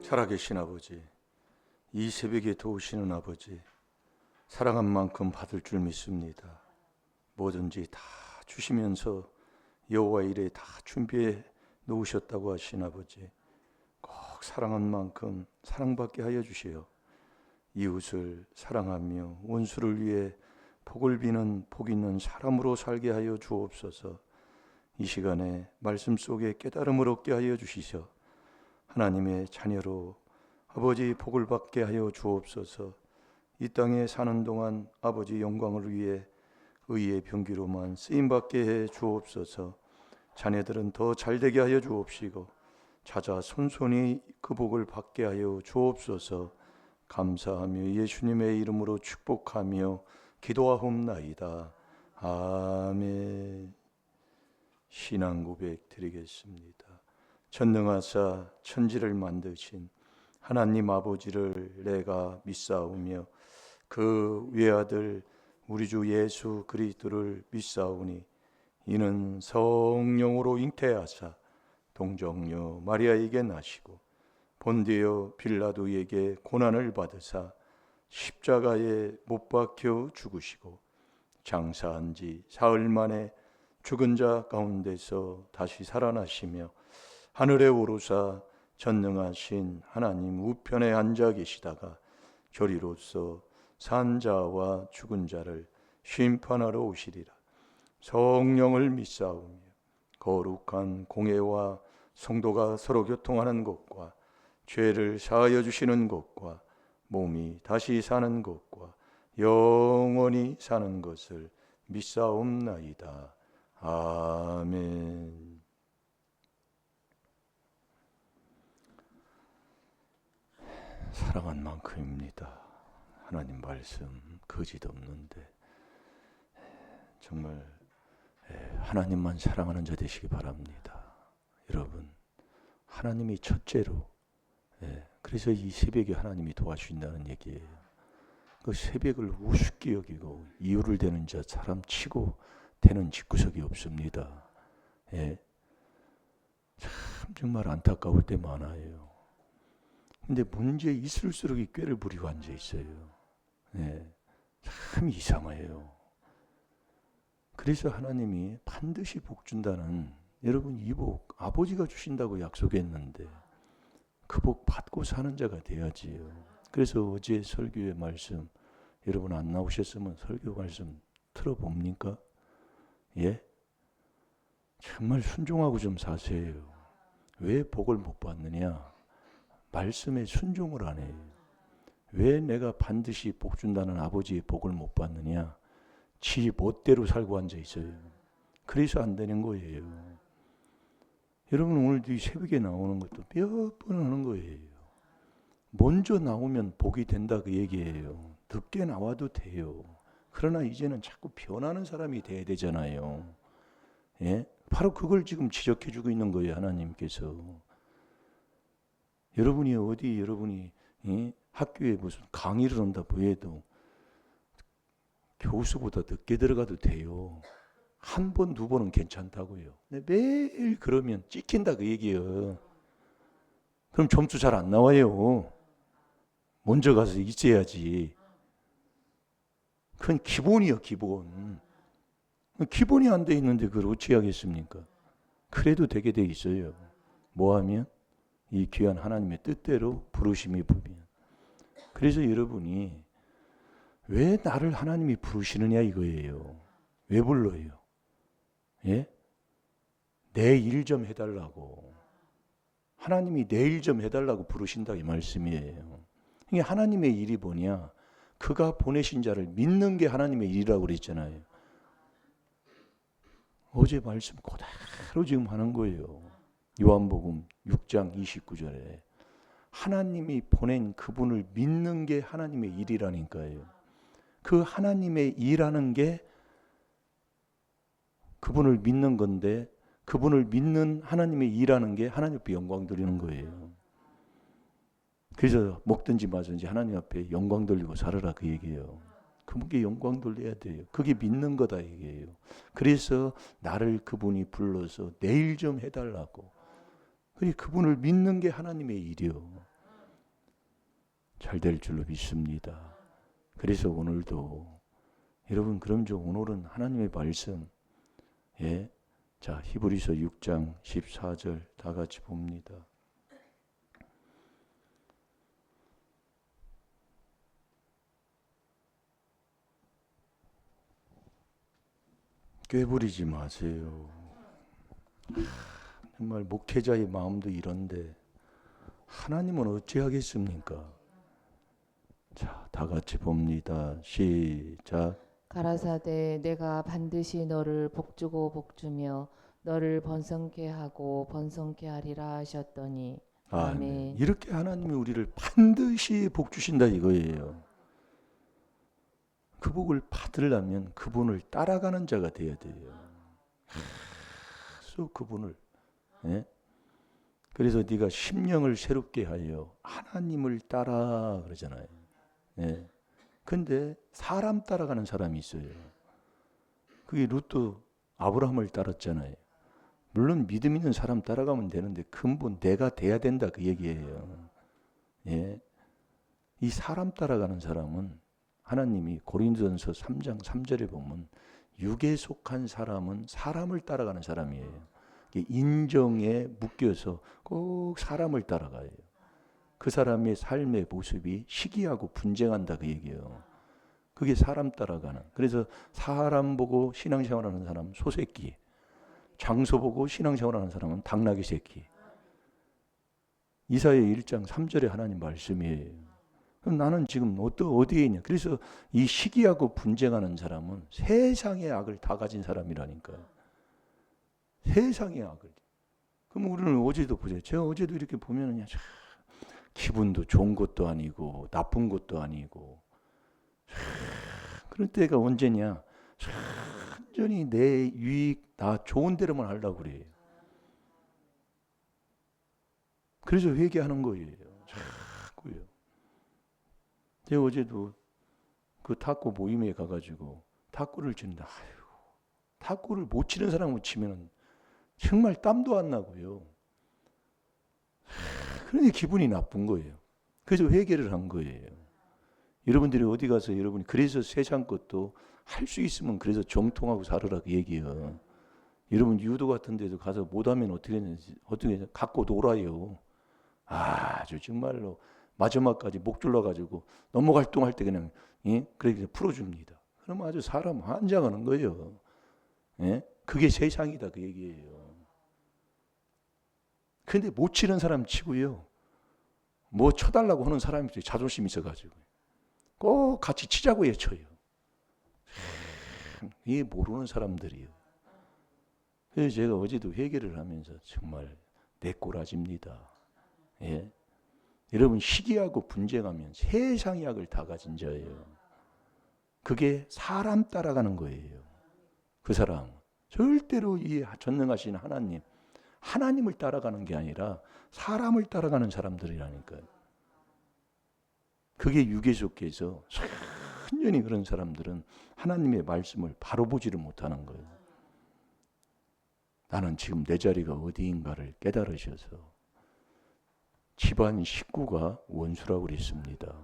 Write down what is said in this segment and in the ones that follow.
살아계신 아버지, 이 새벽에 도우시는 아버지, 사랑한 만큼 받을 줄 믿습니다. 뭐든지 다 주시면서 여호와 일에 다 준비해 놓으셨다고 하신 아버지, 꼭 사랑한 만큼 사랑받게 하여 주시어 이웃을 사랑하며 원수를 위해 복을 비는 복 있는 사람으로 살게 하여 주옵소서. 이 시간에 말씀 속에 깨달음을 얻게 하여 주시서 하나님의 자녀로 아버지 복을 받게 하여 주옵소서. 이 땅에 사는 동안 아버지 영광을 위해 의의 병기로만 쓰임받게 해 주옵소서. 자녀들은 더 잘되게 하여 주옵시고 찾아 손손이 그 복을 받게 하여 주옵소서. 감사하며 예수님의 이름으로 축복하며 기도하옵나이다. 아멘. 신앙 고백 드리겠습니다. 전능하사 천지를 만드신 하나님 아버지를 내가 믿사오며 그 외아들 우리 주 예수 그리스도를 믿사오니 이는 성령으로 잉태하사 동정녀 마리아에게 나시고 본디오 빌라도에게 고난을 받으사 십자가에 못 박혀 죽으시고 장사한 지 사흘 만에 죽은 자 가운데서 다시 살아나시며 하늘에 오르사 전능하신 하나님 우편에 앉아 계시다가 저리로서 산 자와 죽은 자를 심판하러 오시리라. 성령을 믿사오며 거룩한 공회와 성도가 서로 교통하는 것과 죄를 사하여 주시는 것과 몸이 다시 사는 것과 영원히 사는 것을 믿사옵나이다. 아멘. 사랑한 만큼입니다. 하나님 말씀 거짓 없는데 정말 하나님만 사랑하는 자 되시기 바랍니다. 여러분, 하나님이 첫째로, 그래서 이 새벽에 하나님이 도와주신다는 얘기예요. 그 새벽을 우습게 여기고 이유를 대는 자 사람 치고 되는 집구석이 없습니다. 참 정말 안타까울 때 많아요. 근데 문제 있을수록 이 꾀를 부리고 앉아 있어요. 참 이상해요. 그래서 하나님이 반드시 복 준다는, 여러분 이 복 아버지가 주신다고 약속했는데 그 복 받고 사는 자가 돼야지요. 그래서 어제 설교의 말씀, 여러분 안 나오셨으면 설교 말씀 틀어봅니까? 정말 순종하고 좀 사세요. 왜 복을 못 받느냐? 말씀에 순종을 안 해요. 왜 내가 반드시 복 준다는 아버지의 복을 못 받느냐? 지 멋대로 살고 앉아 있어요. 그래서 안 되는 거예요. 여러분 오늘도 이 새벽에 나오는 것도 몇 번 하는 거예요. 먼저 나오면 복이 된다 그 얘기예요. 늦게 나와도 돼요. 그러나 이제는 자꾸 변하는 사람이 돼야 되잖아요. 바로 그걸 지금 지적해 주고 있는 거예요. 하나님께서. 여러분이 어디 여러분이 학교에 무슨 강의를 한다고 해도 교수보다 늦게 들어가도 돼요. 한 번, 두 번은 괜찮다고요. 매일 그러면 찍힌다 그 얘기예요. 그럼 점수 잘 안 나와요. 먼저 가서 있어야지. 그건 기본이요, 기본. 기본이 안 돼 있는데 그걸 어찌 하겠습니까? 그래도 되게 돼 있어요. 뭐 하면? 이 귀한 하나님의 뜻대로 부르심이 부면. 그래서 여러분이 왜 나를 하나님이 부르시느냐 이거예요. 왜 불러요? 내 일 좀 해달라고. 하나님이 내 일 좀 해달라고 부르신다 이 말씀이에요. 이게 하나님의 일이 뭐냐? 그가 보내신 자를 믿는 게 하나님의 일이라고 그랬잖아요. 어제 말씀 그대로 지금 하는 거예요. 요한복음 6장 29절에 하나님이 보낸 그분을 믿는 게 하나님의 일이라니까요. 그 하나님의 일하는 게 그분을 믿는 건데, 그분을 믿는 하나님의 일하는 게 하나님 앞에 영광 돌리는 거예요. 그래서 먹든지 마든지 하나님 앞에 영광 돌리고 살아라 그 얘기예요. 그분께 영광 돌려야 돼요. 그게 믿는 거다 얘기예요. 그래서 나를 그분이 불러서 내일 좀 해달라고. 그분을 믿는 게 하나님의 일이요. 잘 될 줄로 믿습니다. 그래서 오늘도 여러분 그럼 좀 오늘은 하나님의 말씀 자 히브리서 6장 14절 다 같이 봅니다. 꾀부리지 마세요. 정말 목회자의 마음도 이런데 하나님은 어찌하겠습니까? 자, 다 같이 봅니다. 시작. 가라사대 내가 반드시 너를 복주고 복주며 너를 번성케 하고 번성케 하리라 하셨더니 아멘. 이렇게 하나님이 우리를 반드시 복 주신다 이거예요. 그 복을 받으려면 그분을 따라가는 자가 되어야 돼요. 계속 그분을. 그래서 네가 심령을 새롭게 하여 하나님을 따라 그러잖아요. 근데 사람 따라가는 사람이 있어요. 그게 룻도 아브라함을 따랐잖아요. 물론 믿음 있는 사람 따라가면 되는데 근본 내가 돼야 된다 그 얘기예요. 이 사람 따라가는 사람은 하나님이 고린도전서 3장 3절에 보면 육에 속한 사람은 사람을 따라가는 사람이에요. 인정에 묶여서 꼭 사람을 따라가요. 그 사람의 삶의 모습이 시기하고 분쟁한다 그 얘기예요. 그게 사람 따라가는. 그래서 사람 보고 신앙생활하는 사람은 소새끼, 장소 보고 신앙생활하는 사람은 당나귀 새끼. 이사야 1장 3절에 하나님 말씀이에요. 그럼 나는 지금 어디에 있냐? 그래서 이 시기하고 분쟁하는 사람은 세상의 악을 다 가진 사람이라니까요. 세상의 악을. 그럼 우리는 어제도 보세요. 제가 어제도 이렇게 보면은 기분도 좋은 것도 아니고 나쁜 것도 아니고 그럴 때가 언제냐? 완전히 내 유익, 나 좋은 대로만 하려고 그래요. 그래서 회개하는 거예요. 자꾸요. 제가 어제도 그 탁구 모임에 가가지고 탁구를 치는데 탁구를 못 치는 사람을 치면은 정말 땀도 안 나고요. 그러니 기분이 나쁜 거예요. 그래서 회개를 한 거예요. 여러분들이 어디 가서 여러분이 그래서 세상 것도 할 수 있으면 그래서 정통하고 살으라 그 얘기예요. 여러분 유도 같은 데도 가서 못하면 어떻게 갖고 놀아요. 아주 정말로 마지막까지 목 졸라가지고 넘어갈 동할 때 그냥 그렇게 풀어줍니다. 그러면 아주 사람 환장하는 거예요. 그게 세상이다 그 얘기예요. 근데 못 치는 사람 치고요. 뭐 쳐달라고 하는 사람이 자존심 있어가지고 꼭 같이 치자고 외쳐요. 이게 모르는 사람들이에요. 그래서 제가 어제도 회개를 하면서 정말 내 꼬라집니다. 여러분 시기하고 분쟁하면 세상의 악을 다 가진 자예요. 그게 사람 따라가는 거예요. 그 사람 절대로 이 전능하신 하나님을 따라가는 게 아니라 사람을 따라가는 사람들이라니까요. 그게 육에 속해서 천년이 그런 사람들은 하나님의 말씀을 바로 보지를 못하는 거예요. 나는 지금 내 자리가 어디인가를 깨달으셔서 집안 식구가 원수라고 그랬습니다.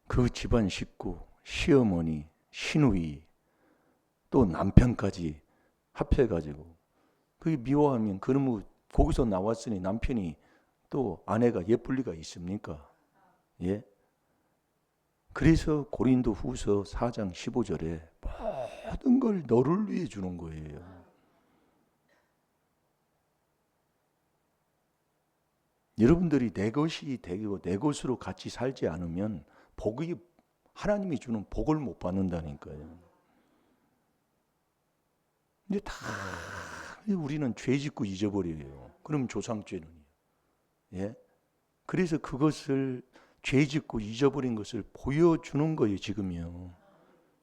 그 집안 식구, 시어머니, 시누이, 또 남편까지 합해가지고 그게 미워하면 그러면 거기서 나왔으니 남편이 또 아내가 예쁠 리가 있습니까? 그래서 고린도 후서 4장 15절에 모든 걸 너를 위해 주는 거예요. 여러분들이 내 것이 되고 내 것으로 같이 살지 않으면 하나님이 주는 복을 못 받는다니까요. 근데 다 우리는 죄 짓고 잊어버려요. 그럼 조상죄는. 그래서 그것을 죄 짓고 잊어버린 것을 보여주는 거예요, 지금요.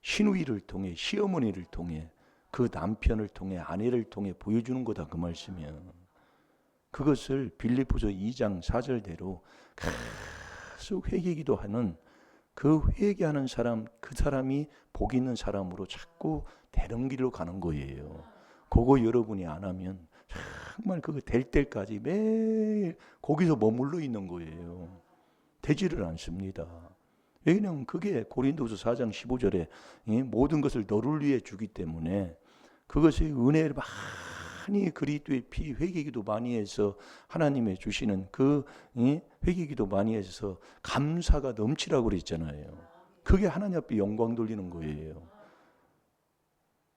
시누이를 통해, 시어머니를 통해, 그 남편을 통해, 아내를 통해 보여주는 거다 그 말씀이야. 그것을 빌립보서 2장 4절대로 계속 회개기도하는 그 회개하는 사람, 그 사람이 복 있는 사람으로 자꾸 되는 길로 가는 거예요. 그거 여러분이 안 하면 정말 그거 될 때까지 매일 거기서 머물러 있는 거예요. 되지를 않습니다. 왜냐하면 그게 고린도서 4장 15절에 모든 것을 너를 위해 주기 때문에 그것이 은혜를 많이 그리스도의 피 회개기도 많이 해서 하나님의 주시는 그 회개기도 많이 해서 감사가 넘치라고 그랬잖아요. 그게 하나님 앞에 영광 돌리는 거예요.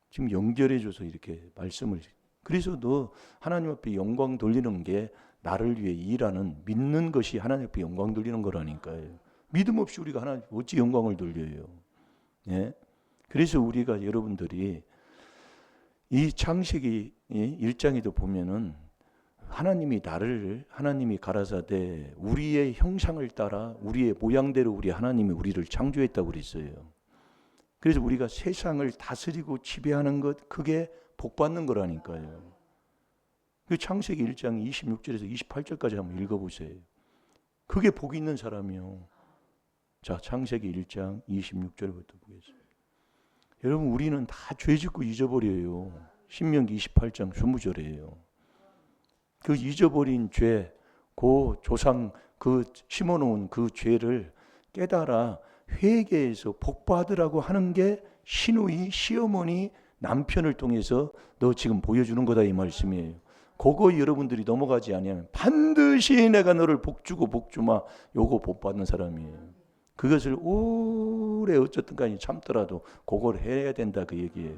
지금 연결해줘서 이렇게 말씀을, 그래서 너 하나님 앞에 영광 돌리는 게 나를 위해 일하는 믿는 것이 하나님 앞에 영광 돌리는 거라니까요. 믿음 없이 우리가 하나님 어찌 영광을 돌려요. 예? 그래서 우리가 여러분들이 이 창세기 1장에도 보면은 하나님이 가라사대 우리의 형상을 따라 우리의 모양대로 우리 하나님이 우리를 창조했다고 그랬어요. 그래서 우리가 세상을 다스리고 지배하는 것, 그게 복 받는 거라니까요. 그 창세기 1장 26절에서 28절까지 한번 읽어보세요. 그게 복 있는 사람이요. 자, 창세기 1장 26절부터 보겠습니다. 여러분, 우리는 다 죄짓고 잊어버려요. 신명기 28장 20절이에요. 그 잊어버린 죄, 그 조상 그 심어놓은 그 죄를 깨달아 회개해서 복 받으라고 하는 게 시누이, 시어머니, 남편을 통해서 너 지금 보여주는 거다 이 말씀이에요. 그거 여러분들이 넘어가지 아니하면 반드시 내가 너를 복주고 복주마, 요거 복 받는 사람이에요. 그것을 오래 어쨌든 간에 참더라도 그걸 해야 된다 그 얘기예요.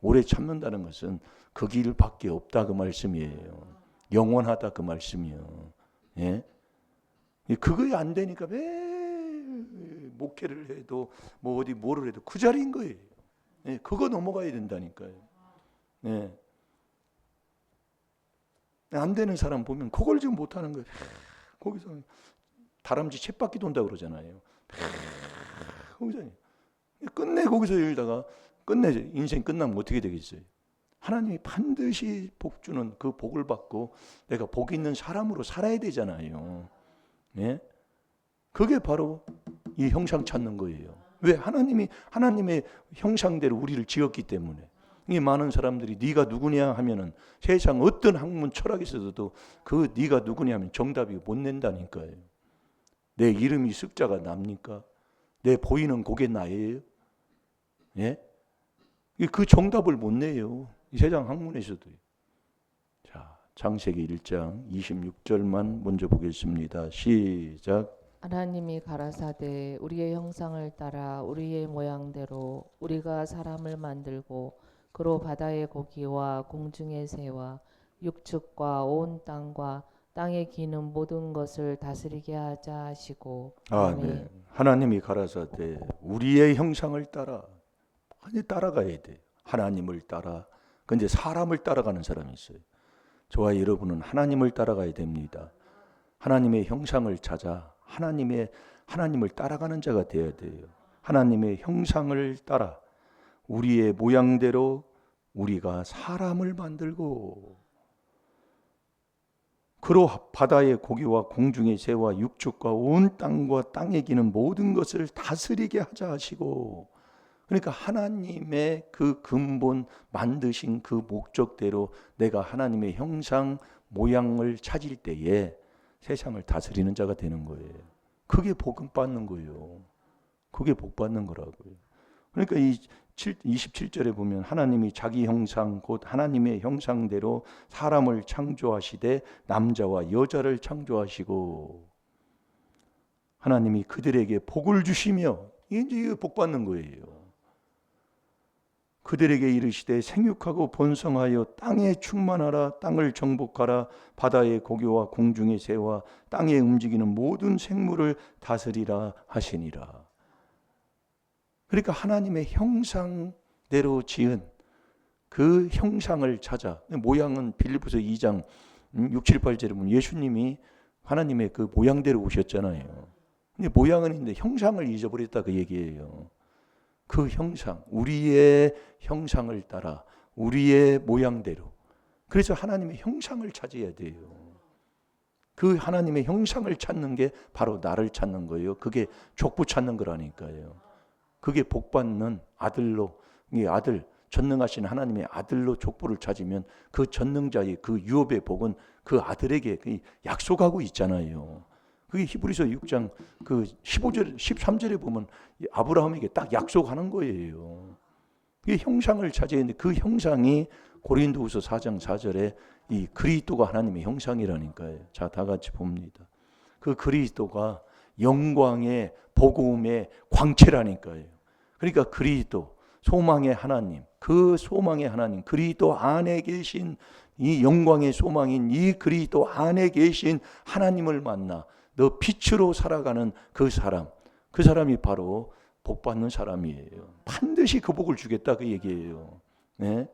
오래 참는다는 것은 그 길밖에 없다 그 말씀이에요. 영원하다 그 말씀이요. 예? 그거 안 되니까 매일 목회를 해도 뭐 어디 뭐를 해도 그 자리인 거예요. 예? 그거 넘어가야 된다니까요. 예. 안 되는 사람 보면 그걸 지금 못하는 거예요. 거기서 다람쥐 쳇바퀴 돈다 그러잖아요. 거기서 끝내 거기서 일다가 끝내 인생 끝나면 어떻게 되겠어요? 하나님이 반드시 복 주는 그 복을 받고 내가 복 있는 사람으로 살아야 되잖아요. 예? 그게 바로 이 형상 찾는 거예요. 왜? 하나님의 형상대로 우리를 지었기 때문에. 이 많은 사람들이 네가 누구냐 하면은 세상 어떤 학문 철학에서도 그 네가 누구냐 하면 정답이 못 낸다니까요. 내 이름이 습자가 납니까? 내 보이는 그게 나예요? 예? 그 정답을 못 내요. 이 세상 학문에서도요. 자, 창세기 1장 26절만 먼저 보겠습니다. 시작. 하나님이 가라사대 우리의 형상을 따라 우리의 모양대로 우리가 사람을 만들고 그로 바다의 고기와 공중의 새와 육축과 온 땅과 땅에 기는 모든 것을 다스리게 하자 하시고. 네. 하나님이 가라사대 우리의 형상을 따라 많이 따라가야 돼. 하나님을 따라. 근데 사람을 따라가는 사람이 있어요. 저와 여러분은 하나님을 따라가야 됩니다. 하나님의 형상을 찾아 하나님을 따라가는 자가 되어야 돼요. 하나님의 형상을 따라 우리의 모양대로 우리가 사람을 만들고 그로 바다의 고기와 공중의 새와 육축과 온 땅과 땅에 기는 모든 것을 다스리게 하자 하시고. 그러니까 하나님의 그 근본 만드신 그 목적대로 내가 하나님의 형상 모양을 찾을 때에 세상을 다스리는 자가 되는 거예요. 그게 복 받는 거예요. 그게 복 받는 거라고요. 그러니까 이 27절에 보면 하나님이 자기 형상 곧 하나님의 형상대로 사람을 창조하시되 남자와 여자를 창조하시고 하나님이 그들에게 복을 주시며 이제 복 받는 거예요. 그들에게 이르시되 생육하고 번성하여 땅에 충만하라 땅을 정복하라 바다의 고기와 공중의 새와 땅에 움직이는 모든 생물을 다스리라 하시니라. 그러니까 하나님의 형상대로 지은 그 형상을 찾아. 모양은 빌립보서 2장 6, 7, 8절에 보면 예수님이 하나님의 그 모양대로 오셨잖아요. 근데 모양은 있는데 형상을 잊어버렸다 그 얘기예요. 그 형상, 우리의 형상을 따라 우리의 모양대로. 그래서 하나님의 형상을 찾아야 돼요. 그 하나님의 형상을 찾는 게 바로 나를 찾는 거예요. 그게 족부 찾는 거라니까요. 그게 복받는 아들로, 이 아들, 전능하신 하나님의 아들로 족부를 찾으면 그 전능자의 그 유업의 복은 그 아들에게 약속하고 있잖아요. 그게 히브리서 6장 그 15절 13절에 보면 아브라함에게 딱 약속하는 거예요. 이 형상을 차지했는데 그 형상이 고린도후서 4장 4절에 이 그리스도가 하나님의 형상이라니까요. 자, 다 같이 봅니다. 그 그리스도가 영광의 복음의 광채라니까요. 그러니까 그리스도 소망의 하나님, 그 소망의 하나님, 그리스도 안에 계신 이 영광의 소망인 이 그리스도 안에 계신 하나님을 만나 너 빛으로 살아가는 그 사람이 바로 복 받는 사람이에요. 반드시 그 복을 주겠다 그 얘기예요. 네?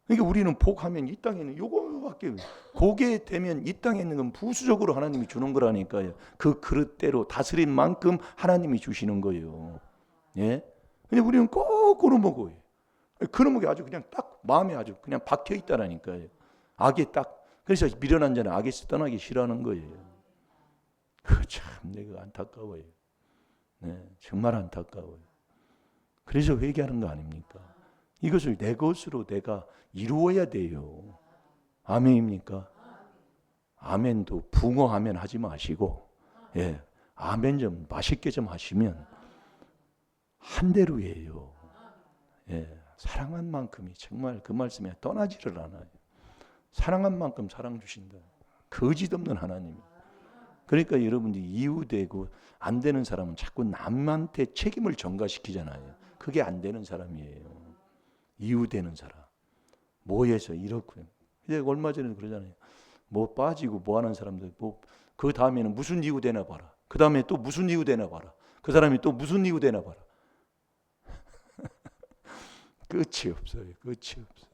그러니까 우리는 복하면 이 땅에는 요거밖에 복에 되면 이 땅에 있는 건 부수적으로 하나님이 주는 거라니까요. 그 그릇대로 다스린 만큼 하나님이 주시는 거예요. 예? 근데 우리는 거꾸로 먹어요. 그런 먹이 아주 그냥 딱 마음에 아주 그냥 박혀 있다라니까요. 악에 딱 그래서 미련한 자는 악에서 떠나기 싫어하는 거예요. 참 내가 안타까워요. 네, 정말 안타까워요. 그래서 회개하는 거 아닙니까? 이것을 내 것으로 내가 이루어야 돼요. 아멘입니까? 아멘도 붕어 아멘 하지 마시고, 예, 아멘 좀 맛있게 좀 하시면 한 대로예요. 예, 사랑한 만큼이 정말 그 말씀에 떠나지를 않아요. 사랑한 만큼 사랑 주신다. 거짓 없는 하나님. 그러니까 여러분들이 이유되고 안 되는 사람은 자꾸 남한테 책임을 전가시키잖아요. 그게 안 되는 사람이에요. 이유되는 사람. 뭐해서 이렇고요. 이제 얼마 전에 그러잖아요. 뭐 빠지고 뭐 하는 사람들 뭐 그 다음에는 무슨 이유 되나 봐라. 그 다음에 또 무슨 이유 되나 봐라. 그 사람이 또 무슨 이유 되나 봐라. 끝이 없어요. 끝이 없어.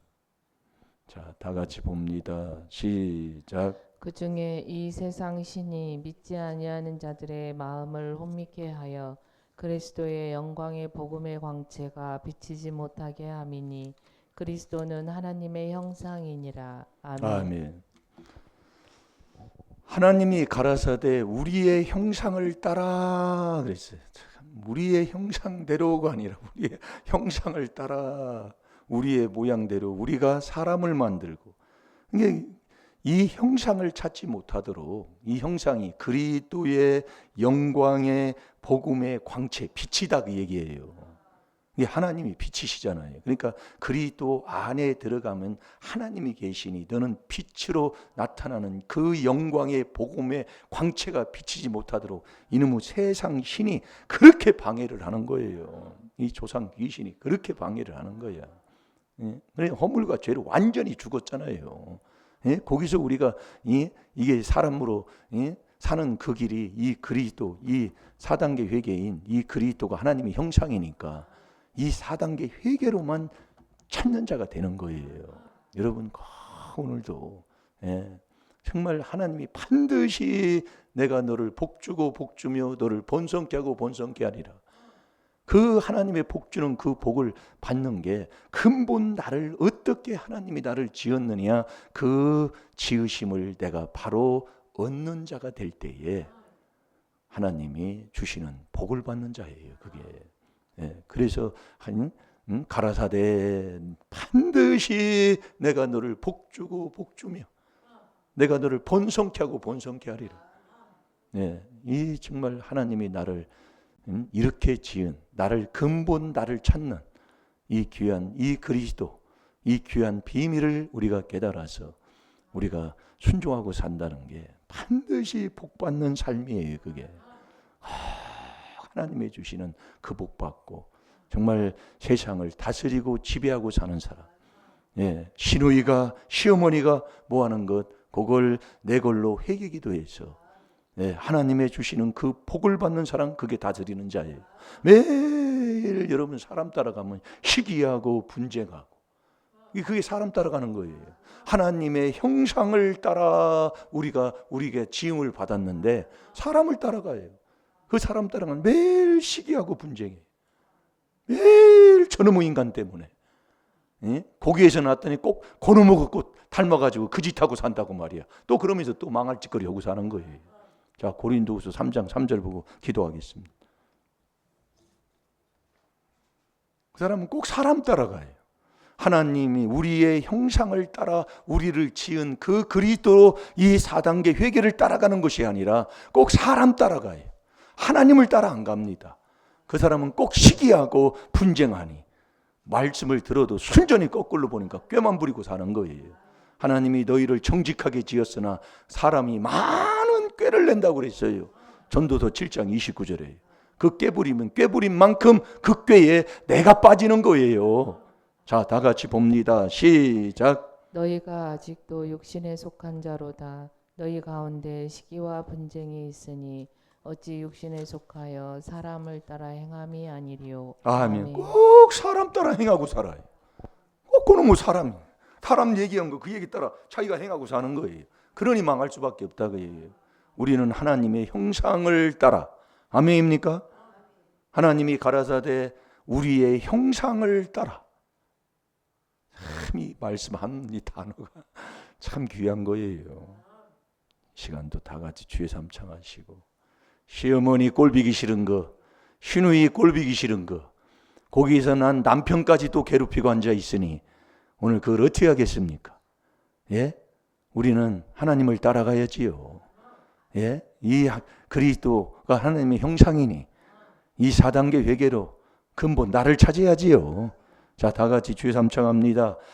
자, 다 같이 봅니다. 시작. 그 중에 이 세상 신이 믿지 아니하는 자들의 마음을 혼미케 하여 그리스도의 영광의 복음의 광채가 비치지 못하게 함이니 그리스도는 하나님의 형상이니라. 아멘. 아멘. 하나님이 가라사대 우리의 형상을 따라 그랬어요. 참, 우리의 형상대로가 아니라 우리의 형상을 따라 우리의 모양대로 우리가 사람을 만들고 이게 이 형상을 찾지 못하도록 이 형상이 그리스도의 영광의 복음의 광채 빛이다 그 얘기예요. 이게 하나님이 빛이시잖아요. 그러니까 그리스도 안에 들어가면 하나님이 계시니 너는 빛으로 나타나는 그 영광의 복음의 광채가 비치지 못하도록 이놈의 세상 신이 그렇게 방해를 하는 거예요. 이 조상 귀신이 그렇게 방해를 하는 거야. 예? 허물과 죄로 완전히 죽었잖아요. 예? 거기서 우리가 이게 사람으로 사는 그 길이 이 그리스도 이 4단계 회개인 이 그리스도가 하나님의 형상이니까 이 4단계 회개로만 찾는 자가 되는 거예요. 여러분 오늘도 정말 하나님이 반드시 내가 너를 복주고 복주며 너를 번성케 하고 번성케 하리라. 그 하나님의 복주는 그 복을 받는 게 근본 나를 어떻게 하나님이 나를 지었느냐 그 지으심을 내가 바로 얻는 자가 될 때에 하나님이 주시는 복을 받는 자예요. 그게. 그래서 가라사대 반드시 내가 너를 복주고 복주며 내가 너를 번성케 하고 번성케 하리라. 이 정말 하나님이 나를 이렇게 지은 나를 근본 나를 찾는 이 귀한 이 그리스도 이 귀한 비밀을 우리가 깨달아서 우리가 순종하고 산다는 게 반드시 복받는 삶이에요. 그게 하나님이 주시는 그 복받고 정말 세상을 다스리고 지배하고 사는 사람. 시누이가 시어머니가 뭐하는 것 그걸 내 걸로 회개기도해서 하나님의 주시는 그 복을 받는 사람 그게 다스리는 자예요. 매일 여러분 사람 따라가면 시기하고 분쟁하고 그게 사람 따라가는 거예요. 하나님의 형상을 따라 우리가 지음을 받았는데 사람을 따라가요. 그 사람 따라가면 매일 시기하고 분쟁해. 매일 저놈의 인간 때문에. 고기에서 났더니 꼭 그놈의 것 닮아가지고 그 짓하고 산다고 말이야. 또 그러면서 또 망할 짓거리 하고 사는 거예요. 자, 고린도후서 3장 3절 보고 기도하겠습니다. 그 사람은 꼭 사람 따라가요. 하나님이 우리의 형상을 따라 우리를 지은 그 그리스도로 이 4단계 회개를 따라가는 것이 아니라 꼭 사람 따라가요. 하나님을 따라 안 갑니다. 그 사람은 꼭 시기하고 분쟁하니 말씀을 들어도 순전히 거꾸로 보니까 꾀만 부리고 사는 거예요. 하나님이 너희를 정직하게 지었으나 사람이 많은 꾀를 낸다고 그랬어요. 전도서 7장 29절에. 그 꾀부리면 꾀부린 만큼 그 꾀에 내가 빠지는 거예요. 자, 다 같이 봅니다. 시작. 너희가 아직도 육신에 속한 자로다. 너희 가운데 시기와 분쟁이 있으니 어찌 육신에 속하여 사람을 따라 행함이 아니리요. 아멘. 꼭 사람 따라 행하고 살아요. 꼭 그놈의 사람 얘기한 거 그 얘기 따라 자기가 행하고 사는 거예요. 그러니 망할 수밖에 없다 그 얘기예요. 우리는 하나님의 형상을 따라. 아멘입니까? 하나님이 가라사대 우리의 형상을 따라. 참 이 말씀한 이 단어가 참 귀한 거예요. 시간도 다 같이 주의 삼창하시고, 시어머니 꼴비기 싫은 거, 시누이 꼴비기 싫은 거, 거기서 난 남편까지 또 괴롭히고 앉아 있으니 오늘 그걸 어떻게 하겠습니까? 예? 우리는 하나님을 따라가야지요. 예? 이 그리스도가 하나님의 형상이니 이 4단계 회개로 근본 나를 찾아야지요. 자, 다 같이 주의 삼창합니다.